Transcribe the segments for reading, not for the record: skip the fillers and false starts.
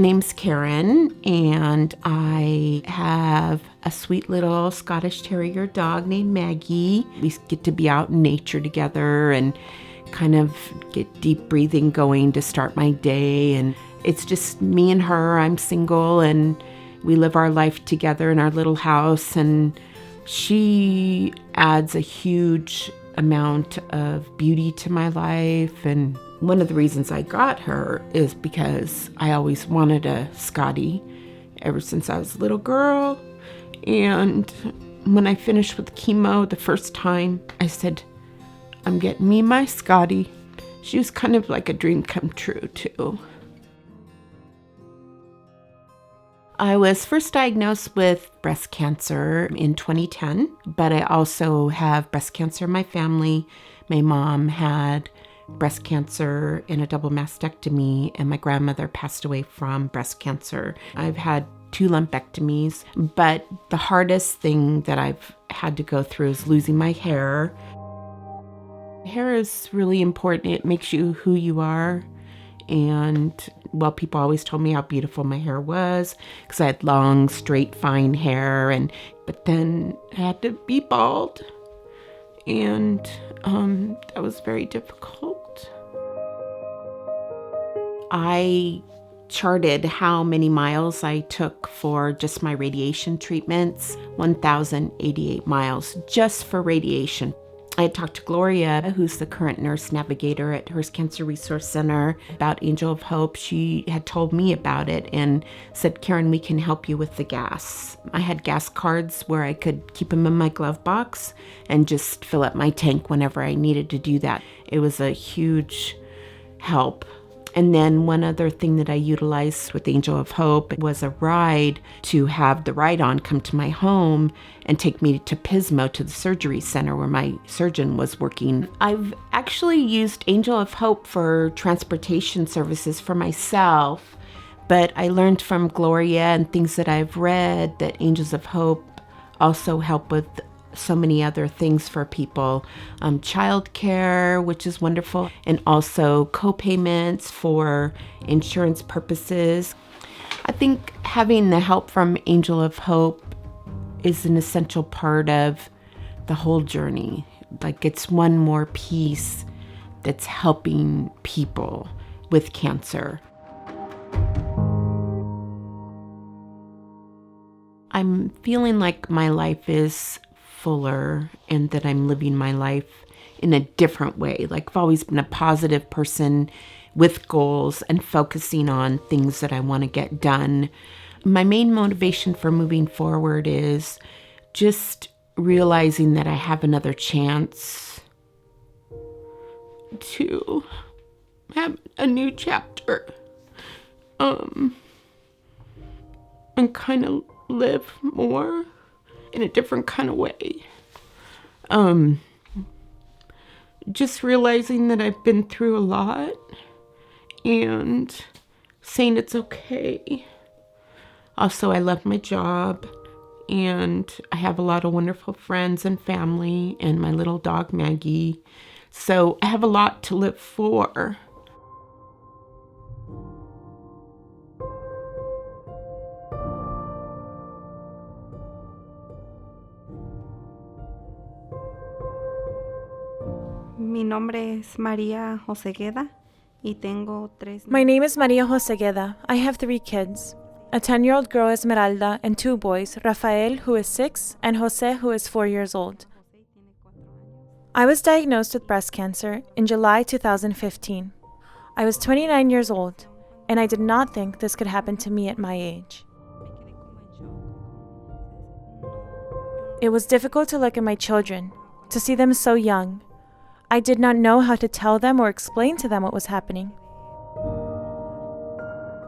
name's Karen, and I have a sweet little Scottish Terrier dog named Maggie. We get to be out in nature together and kind of get deep breathing going to start my day. And it's just me and her. I'm single, and we live our life together in our little house. And she adds a huge amount of beauty to my life. And one of the reasons I got her is because I always wanted a Scottie ever since I was a little girl. And when I finished with chemo the first time, I said, I'm getting me my Scottie. She was kind of like a dream come true too. I was first diagnosed with breast cancer in 2010, but I also have breast cancer in my family. My mom had breast cancer in a double mastectomy, and my grandmother passed away from breast cancer. I've had 2 lumpectomies, but the hardest thing that I've had to go through is losing my hair. Hair is really important. It makes you who you are. And, well, people always told me how beautiful my hair was because I had long, straight, fine hair. But then I had to be bald. And that was very difficult. I charted how many miles I took for just my radiation treatments, 1,088 miles just for radiation. I had talked to Gloria, who's the current nurse navigator at Hearst Cancer Resource Center, about Angel of Hope. She had told me about it and said, Karen, we can help you with the gas. I had gas cards where I could keep them in my glove box and just fill up my tank whenever I needed to do that. It was a huge help. And then one other thing that I utilized with Angel of Hope was a ride to have the ride-on come to my home and take me to Pismo, to the surgery center where my surgeon was working. I've actually used Angel of Hope for transportation services for myself, but I learned from Gloria and things that I've read that Angels of Hope also help with so many other things for people. Childcare, which is wonderful, and also co-payments for insurance purposes. I think having the help from Angel of Hope is an essential part of the whole journey. Like, it's one more piece that's helping people with cancer. I'm feeling like my life is fuller and that I'm living my life in a different way. Like, I've always been a positive person with goals and focusing on things that I want to get done. My main motivation for moving forward is just realizing that I have another chance to have a new chapter, and kind of live more in a different kind of way. Just realizing that I've been through a lot and saying it's okay. Also, I love my job, and I have a lot of wonderful friends and family and my little dog Maggie. So I have a lot to live for. Mi nombre es María Josegueda y tengo tres. My name is Maria Josegueda. I have 3 kids. A 10-year-old girl, Esmeralda, and 2 boys, Rafael, who is 6, and Jose, who is 4 years old. I was diagnosed with breast cancer in July 2015. I was 29 years old, and I did not think this could happen to me at my age. It was difficult to look at my children, to see them so young. I did not know how to tell them or explain to them what was happening.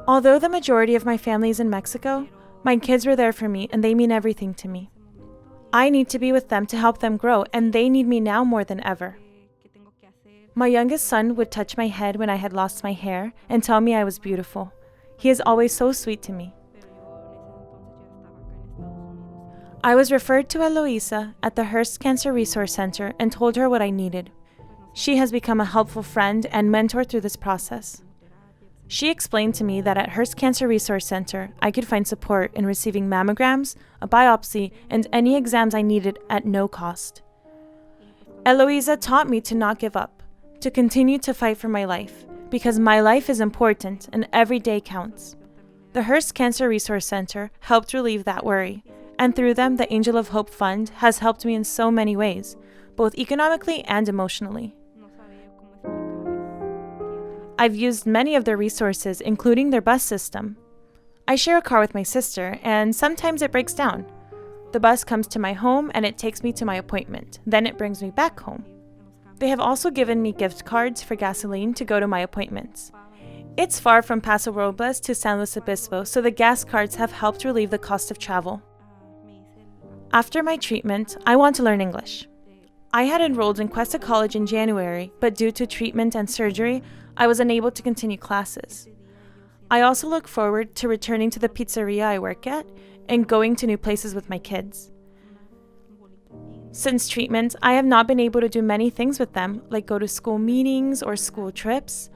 Although the majority of my family is in Mexico, my kids were there for me and they mean everything to me. I need to be with them to help them grow, and they need me now more than ever. My youngest son would touch my head when I had lost my hair and tell me I was beautiful. He is always so sweet to me. I was referred to Eloisa at the Hearst Cancer Resource Center and told her what I needed. She has become a helpful friend and mentor through this process. She explained to me that at Hearst Cancer Resource Center, I could find support in receiving mammograms, a biopsy, and any exams I needed at no cost. Eloisa taught me to not give up, to continue to fight for my life, because my life is important and every day counts. The Hearst Cancer Resource Center helped relieve that worry, and through them, the Angel of Hope Fund has helped me in so many ways, both economically and emotionally. I've used many of their resources, including their bus system. I share a car with my sister, and sometimes it breaks down. The bus comes to my home and it takes me to my appointment. Then it brings me back home. They have also given me gift cards for gasoline to go to my appointments. It's far from Paso Robles to San Luis Obispo, so the gas cards have helped relieve the cost of travel. After my treatment, I want to learn English. I had enrolled in Cuesta College in January, but due to treatment and surgery, I was unable to continue classes. I also look forward to returning to the pizzeria I work at and going to new places with my kids. Since treatment, I have not been able to do many things with them, like go to school meetings or school trips.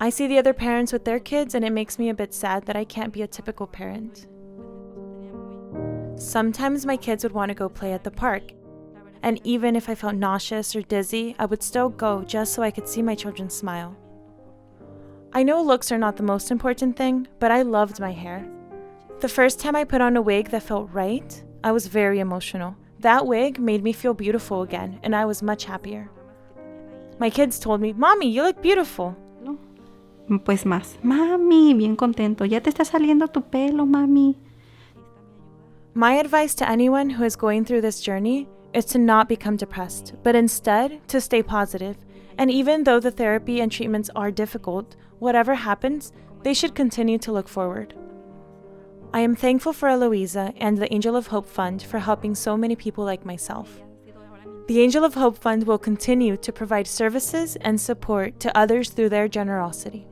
I see the other parents with their kids and it makes me a bit sad that I can't be a typical parent. Sometimes my kids would want to go play at the park, and even if I felt nauseous or dizzy, I would still go just so I could see my children smile. I know looks are not the most important thing, but I loved my hair. The first time I put on a wig that felt right, I was very emotional. That wig made me feel beautiful again, and I was much happier. My kids told me, "Mommy, you look beautiful." Pues más, mami, bien contento. Ya te está saliendo tu pelo, mami. My advice to anyone who is going through this journey is to not become depressed, but instead to stay positive. And even though the therapy and treatments are difficult, whatever happens, they should continue to look forward. I am thankful for Eloisa and the Angel of Hope Fund for helping so many people like myself. The Angel of Hope Fund will continue to provide services and support to others through their generosity.